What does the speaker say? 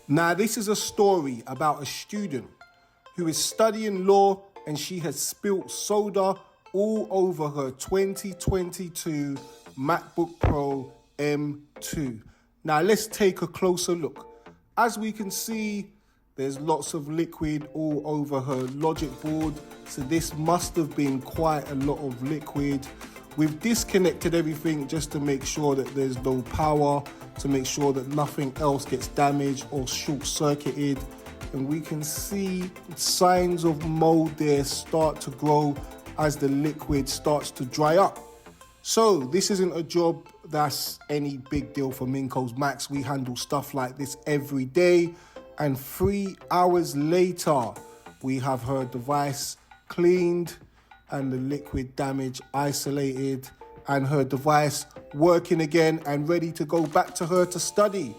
Now, this is a story about a student who is studying law and she has spilt soda all over her 2022 MacBook Pro M2. Now, let's take a closer look. As we can see, there's lots of liquid all over her logic board. So this must have been quite a lot of liquid. We've disconnected everything just to make sure that there's no power, to make sure that nothing else gets damaged or short-circuited. And we can see signs of mold there start to grow as the liquid starts to dry up. So this isn't a job that's any big deal for Minko's Macs. We handle stuff like this every day. And 3 hours later, we have her device cleaned and the liquid damage isolated and her device working again and ready to go back to her to study.